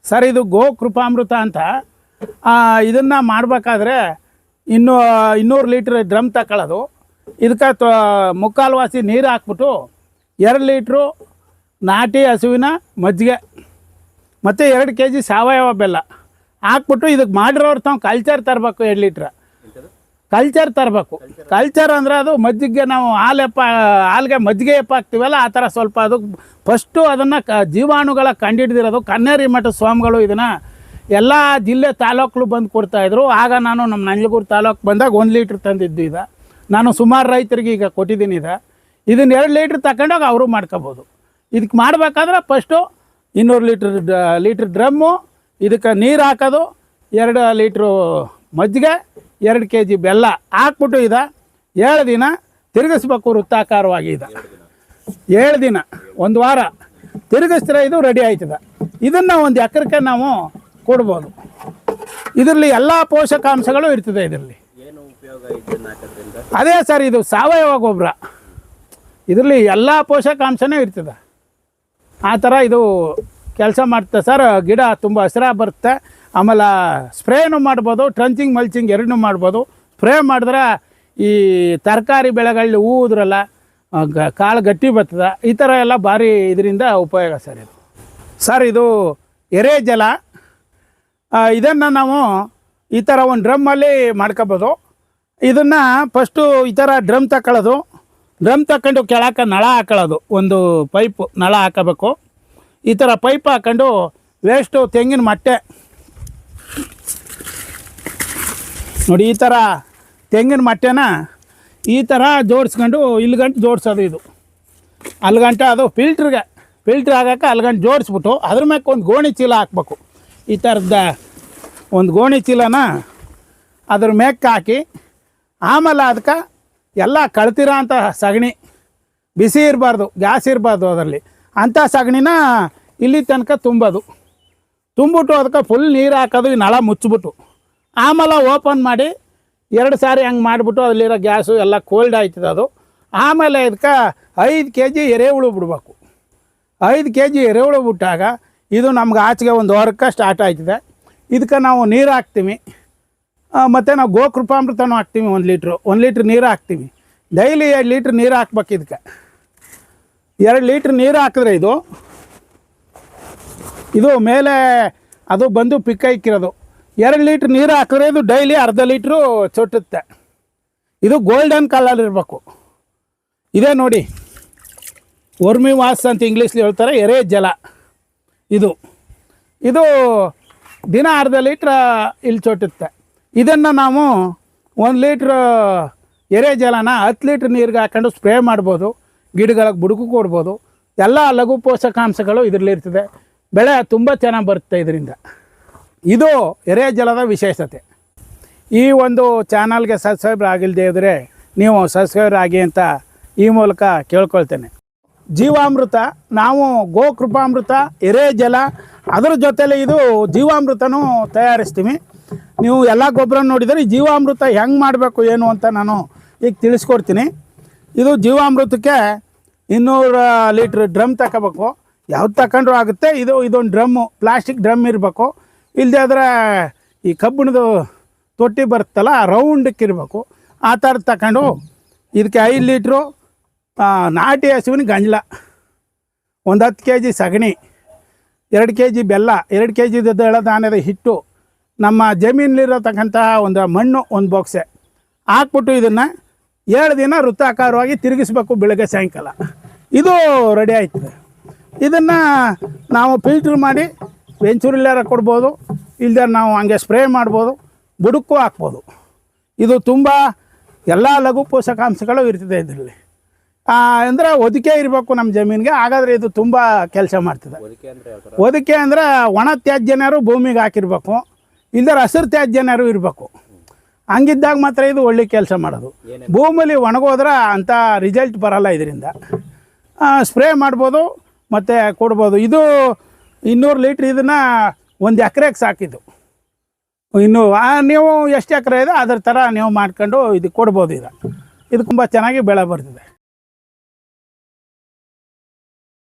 Sir ಇದು ಗೋ ಕೃಪಾಮೃತ ಅಂತ ಇದನ್ನು ಮಾಡಬೇಕಾದ್ರೆ 200 ಲೀಟ್ರ್ ಡ್ರಮ್ ತಗೊಳ್ಳೋದು. ಇದಕ್ಕೆ ಮುಕ್ಕಾಲು ವಾಸಿ ನೀರು ಹಾಕ್ಬಿಟ್ಟು 2 ಲೀಟ್ರು ನಾಟಿ ಹಸುವಿನ ಮಜ್ಜಿಗೆ ಮತ್ತು 2 kg ಸಾವಯವ ಬೆಲ್ಲ ಹಾಕ್ಬಿಟ್ಟು ಇದಕ್ಕೆ ಮಾಡಿರೋರು ತಾವು ಕಲ್ಚರ್ ತರಬೇಕು. 2 ಲೀಟ್ರ್ ಕಲ್ಚರ್ ತರಬೇಕು. ಕಲ್ಚರ್ ಅಂದರೆ ಅದು ಮಜ್ಜಿಗೆ ನಾವು ಹಾಲಿಗೆ ಮಜ್ಜಿಗೆ ಎಪ್ಪ ಹಾಕ್ತೀವಲ್ಲ ಆ ಥರ ಸ್ವಲ್ಪ ಅದು ಫಸ್ಟು ಅದನ್ನು ಜೀವಾಣುಗಳ ಕಂಡುಹಿಡಿದಿರೋದು. ಕನ್ನೇರಿ ಮಠದ ಸ್ವಾಮಿಗಳು ಇದನ್ನು ಎಲ್ಲ ಜಿಲ್ಲೆ ತಾಲೂಕುಗಳು ಬಂದು ಕೊಡ್ತಾಯಿದ್ರು. ಆಗ ನಾನು ನಮ್ಮ ನಂಜನಗೂಡು ತಾಲೂಕು ಬಂದಾಗ 1 ಲೀಟ್ರ್ ತಂದಿದ್ದು ಇದು. ನಾನು ಸುಮಾರು ರೈತರಿಗೆ ಈಗ ಕೊಟ್ಟಿದ್ದೀನಿ ಇದನ್ನು 2 ಲೀಟ್ರ್ ತಗೊಂಡೋಗಿ ಅವರು ಮಾಡ್ಕೋಬೋದು. ಇದಕ್ಕೆ ಮಾಡಬೇಕಾದ್ರೆ ಫಸ್ಟು 200 ಲೀಟ್ರ್ ಡ್ರಮ್ಮು, ಇದಕ್ಕೆ ನೀರು ಹಾಕೋದು, 2 ಲೀಟ್ರು ಮಜ್ಜಿಗೆ, 2 kg ಬೆಲ್ಲ ಹಾಕ್ಬಿಟ್ಟು 7 ದಿನ ತಿರುಗಿಸ್ಬೇಕು ವೃತ್ತಾಕಾರವಾಗಿ. 7 ದಿನ 1 ವಾರ ತಿರುಗಿಸಿದ್ರೆ ಇದು ರೆಡಿ ಆಯ್ತದೆ. ಇದನ್ನು 1 ಎಕರೆಗೆ ನಾವು ಕೊಡ್ಬೋದು. ಇದರಲ್ಲಿ ಎಲ್ಲ ಪೋಷಕಾಂಶಗಳು ಇರ್ತದೆ. ಇದರಲ್ಲಿ ಅದೇ ಸರ್, ಇದು ಸಾವಯವ ಗೊಬ್ಬರ. ಇದರಲ್ಲಿ ಎಲ್ಲ ಪೋಷಕಾಂಶನೇ ಇರ್ತದೆ. ಆ ಥರ ಇದು ಕೆಲಸ ಮಾಡ್ತದೆ ಸರ್. ಗಿಡ ತುಂಬ ಹಸಿರಾಗಿ ಬರುತ್ತೆ. ಆಮೇಲೆ ಸ್ಪ್ರೇನು ಮಾಡ್ಬೋದು, ಟ್ರಂಚಿಂಗ್ ಮಲ್ಚಿಂಗ್ ಎರಡನ್ನೂ ಮಾಡ್ಬೋದು. ಸ್ಪ್ರೇ ಮಾಡಿದ್ರೆ ಈ ತರಕಾರಿ ಬೆಳೆಗಳಲ್ಲಿ ಹೂವುದ್ರಲ್ಲ ಕಾಳು ಗಟ್ಟಿ ಬರ್ತದೆ. ಈ ಥರ ಎಲ್ಲ ಭಾರಿ ಇದರಿಂದ ಉಪಯೋಗ ಸರ್ ಇದು. ಸರ್ ಇದು ಎರೆಜಲ. ಇದನ್ನು ನಾವು ಈ ಥರ ಒಂದು ಡ್ರಮ್ಮಲ್ಲಿ ಮಾಡ್ಕೋಬೋದು. ಇದನ್ನು ಫಸ್ಟು ಈ ಥರ ಡ್ರಮ್ ತಗೊಳ್ಳೋದು. ಡ್ರಮ್ ತಗೊಂಡು ಕೆಳಕ್ಕೆ ನಳ ಹಾಕೊಳ್ಳೋದು. ಒಂದು ಪೈಪು ನಳ ಹಾಕೋಬೇಕು. ಈ ಥರ ಪೈಪ್ ಹಾಕ್ಕೊಂಡು ವೇಸ್ಟು ತೆಂಗಿನ ಮಟ್ಟೆ ನೋಡಿ, ಈ ಥರ ತೆಂಗಿನ ಮಟ್ಟೆನ ಈ ಥರ ಜೋಡಿಸ್ಕೊಂಡು ಇಲ್ಲಿಗಂಟು ಜೋಡಿಸೋದು. ಇದು ಅಲ್ಲಿಗಂಟ ಅದು ಫಿಲ್ಟ್ರ್ ಆಗೋಕ್ಕೆ ಅಲ್ಲಿಗಂಟು ಜೋಡಿಸ್ಬಿಟ್ಟು ಅದ್ರ ಮ್ಯಾಕೆ ಒಂದು ಗೋಣಿ ಚೀಲ ಹಾಕ್ಬೇಕು. ಈ ಥರದ ಒಂದು ಗೋಣಿ ಚೀಲನ ಅದ್ರ ಮ್ಯಾಕೆ ಹಾಕಿ ಆಮೇಲೆ ಅದಕ್ಕೆ ಎಲ್ಲ ಕಳ್ತಿರೋ ಅಂಥ ಸಗಣಿ, ಬಿಸಿ ಇರಬಾರ್ದು, ಗ್ಯಾಸ್ ಇರಬಾರ್ದು ಅದರಲ್ಲಿ, ಅಂಥ ಸಗಣಿನ ಇಲ್ಲಿ ತನಕ ತುಂಬಿಟ್ಟು ಅದಕ್ಕೆ ಫುಲ್ ನೀರು ಹಾಕೋದು. ಈ ನಳ ಮುಚ್ಚಿಬಿಟ್ಟು ಆಮೇಲೆ ಓಪನ್ ಮಾಡಿ 2 ಸಾರಿ ಹಂಗೆ ಮಾಡಿಬಿಟ್ಟು ಅಲ್ಲಿರೋ ಗ್ಯಾಸು ಎಲ್ಲ ಕೋಲ್ಡ್ ಆಯ್ತದೆ ಅದು. ಆಮೇಲೆ ಇದಕ್ಕೆ 5 kg ಎರೆಹುಳು ಬಿಡಬೇಕು. 5 kg ಎರೆಹುಳು ಬಿಟ್ಟಾಗ ಇದು ನಮ್ಗೆ ಆಚೆಗೆ 1 ವಾರಕ್ಕೆ ಸ್ಟಾರ್ಟ್ ಆಯ್ತದೆ. ಇದಕ್ಕೆ ನಾವು ನೀರು ಹಾಕ್ತೀವಿ. ಮತ್ತು ನಾವು ಗೋಕೃಪಾಮೃತನೂ ಹಾಕ್ತೀವಿ. 1 ಲೀಟ್ರ್ ನೀರು ಹಾಕ್ತೀವಿ. ಡೈಲಿ 2 ಲೀಟ್ರ್ ನೀರು ಹಾಕ್ಬೇಕು. ಇದಕ್ಕೆ 2 ಲೀಟ್ರ್ ನೀರು ಹಾಕಿದ್ರೆ ಇದು ಮೇಲೆ ಅದು ಬಂದು ಪಿಕ್ಕ ಇಕ್ಕಿರೋದು. 2 ಲೀಟ್ರ್ ನೀರು ಹಾಕಿದ್ರೆ ಇದು ಡೈಲಿ ಅರ್ಧ ಲೀಟ್ರು ಚೊಟ್ಟುತ್ತೆ. ಇದು ಗೋಲ್ಡನ್ ಕಲರ್ ಇರಬೇಕು. ಇದೇ ನೋಡಿ, ವರ್ಮಿ ವಾಸ್ ಅಂತ ಇಂಗ್ಲೀಷ್ಲಿ ಹೇಳ್ತಾರೆ, ಎರೆಜಲ. ಇದು ದಿನ ಅರ್ಧ ಲೀಟ್ರ್ ಇಲ್ಲಿ ಚೊಟ್ಟುತ್ತೆ. ಇದನ್ನು ನಾವು 1 ಲೀಟ್ರ್ ಎರೆಜಲನ 10 ಲೀಟ್ರ್ ನೀರಿಗೆ ಹಾಕೊಂಡು ಸ್ಪ್ರೇ ಮಾಡ್ಬೋದು. ಗಿಡಗಳಿಗೆ ಬುಡಕು ಕೊಡ್ಬೋದು. ಎಲ್ಲ ಲಘು ಪೋಷಕಾಂಶಗಳು ಇದರಲ್ಲಿ ಇರ್ತದೆ. ಬೆಳೆ ತುಂಬ ಚೆನ್ನಾಗಿ ಬರುತ್ತೆ ಇದರಿಂದ. ಇದು ಎರೆಜಲದ ವಿಶೇಷತೆ. ಈ ಒಂದು ಚಾನಲ್ಗೆ ಸಬ್ಸ್ಕ್ರೈಬರ್ ಆಗಿಲ್ಲದೆ ಇದ್ದರೆ ನೀವು ಸಬ್ಸ್ಕ್ರೈಬರ್ ಆಗಿ ಅಂತ ಈ ಮೂಲಕ ಕೇಳ್ಕೊಳ್ತೇನೆ. ಜೀವಾಮೃತ, ನಾವು ಗೋಕೃಪಾಮೃತ, ಎರೆಜಲ, ಅದರ ಜೊತೆಲಿ ಇದು ಜೀವಾಮೃತನೂ ತಯಾರಿಸ್ತೀವಿ. ನೀವು ಎಲ್ಲ ಗೊಬ್ಬರ ನೋಡಿದರೆ ಜೀವಾಮೃತ ಹೆಂಗೆ ಮಾಡಬೇಕು ಏನು ಅಂತ ನಾನು ಈಗ ತಿಳಿಸ್ಕೊಡ್ತೀನಿ. ಇದು ಜೀವಾಮೃತಕ್ಕೆ 200 ಲೀಟ್ರ್ ಡ್ರಮ್ ತಗೋಬೇಕು. ಯಾವ್ದು ತಗೊಂಡ್ರೂ ಆಗುತ್ತೆ. ಇದೊಂದು ಡ್ರಮ್ಮು, ಪ್ಲಾಸ್ಟಿಕ್ ಡ್ರಮ್ ಇರಬೇಕು. ಇಲ್ಲದೆ ಆದರೆ ಈ ಕಬ್ಬಿಣದ ತೊಟ್ಟಿ ಬರುತ್ತಲ್ಲ, ರೌಂಡಕ್ಕೆ ಇರಬೇಕು. ಆ ಥರದ್ದು ತಗೊಂಡು ಇದಕ್ಕೆ 5 ಲೀಟ್ರು ನಾಟಿ ಹಸುವಿನ ಗಂಜಲ, 10 kg ಸಗಣಿ, 2 kg ಬೆಲ್ಲ, 2 kg ಧಾನ್ಯದ ಹಿಟ್ಟು, ನಮ್ಮ ಜಮೀನಲ್ಲಿರತಕ್ಕಂಥ ಒಂದು ಮಣ್ಣು, 1 ಬಾಕ್ಸೆ ಹಾಕ್ಬಿಟ್ಟು ಇದನ್ನು 7 ದಿನ ವೃತ್ತಾಕಾರವಾಗಿ ತಿರುಗಿಸ್ಬೇಕು ಬೆಳಗ್ಗೆ ಸಾಯಂಕಾಲ. ಇದು ರೆಡಿ ಆಯ್ತದೆ. ಇದನ್ನು ನಾವು ಫಿಲ್ಟ್ರ್ ಮಾಡಿ ವೆಂಚೂರಿಲ್ಲಾರ ಕೊಡ್ಬೋದು. ಇಲ್ಲದೆ ನಾವು ಹಂಗೆ ಸ್ಪ್ರೇ ಮಾಡ್ಬೋದು, ಬುಡಕ್ಕೂ ಹಾಕ್ಬೋದು. ಇದು ತುಂಬ ಎಲ್ಲ ಲಘು ಪೋಷಕಾಂಶಗಳು ಇರ್ತದೆ ಇದರಲ್ಲಿ. ಅಂದರೆ ಒದಿಕೆ ಇರಬೇಕು ನಮ್ಮ ಜಮೀನಿಗೆ, ಹಾಗಾದರೆ ಇದು ತುಂಬ ಕೆಲಸ ಮಾಡ್ತದೆ. ಒದಿಕೆ ಅಂದರೆ ಒಣ ತ್ಯಾಜ್ಯನಾರು ಭೂಮಿಗೆ ಹಾಕಿರ್ಬೇಕು, ಇಲ್ಲದ್ರೆ ಹಸಿರು ತ್ಯಾಜ್ಯನಾರು ಇರಬೇಕು. ಹಂಗಿದ್ದಾಗ ಮಾತ್ರ ಇದು ಒಳ್ಳೆ ಕೆಲಸ ಮಾಡೋದು. ಭೂಮಿಲಿ ಒಣಗೋದ್ರೆ ಅಂಥ ರಿಸಲ್ಟ್ ಬರೋಲ್ಲ ಇದರಿಂದ. ಸ್ಪ್ರೇ ಮಾಡ್ಬೋದು ಮತ್ತು ಕೊಡ್ಬೋದು. ಇದು 200 ಲೀಟ್ರ್ ಇದನ್ನು 1 ಎಕರೆಗೆ ಸಾಕಿದ್ದು. ಇನ್ನು ನೀವು ಎಷ್ಟು ಎಕರೆ ಇದೆ ಅದ್ರ ಥರ ನೀವು ಮಾಡ್ಕೊಂಡು ಇದು ಕೊಡ್ಬೋದು. ಇದು ತುಂಬ ಚೆನ್ನಾಗಿ ಬೆಳೆ ಬರ್ತಿದೆ.